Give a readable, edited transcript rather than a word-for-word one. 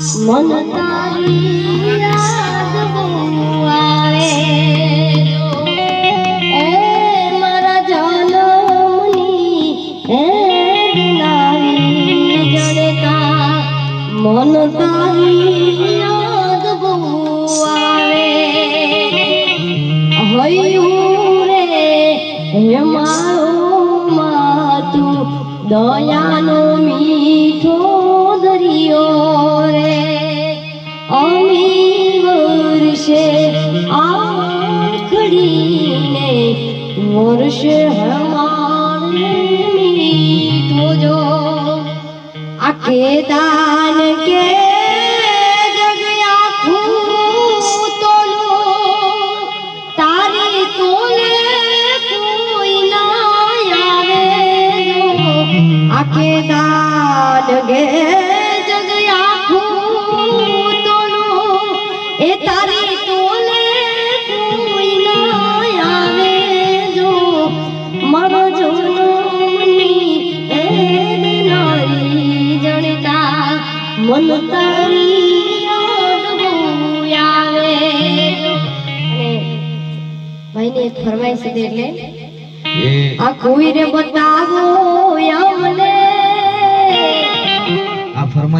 મન તારી યાદ બહુ આવે એ મારા જન્મની એ દિનારી જણકા મન તારી યાદ બહુ આવે હૈયું રે હે મારો માતું દયાનો મીઠો દરિયો રે અમી વર્ષે આખડીને વર્ષે હમારે મીઠો જો આખે દાન કે જગ્યા તોલો તારી તોલે કોઈ ના આવે આખે દાન ગે એ તારી તોલે કોઈ ના આવે જો મારો જન્મની એ દિનારી જણકા મન તારી યાદ બહુ આવે ભાઈને એક ફરમાઈશ હતી એટલે આ કોઈ રે બતાવો અમને આ ફરમાઈશ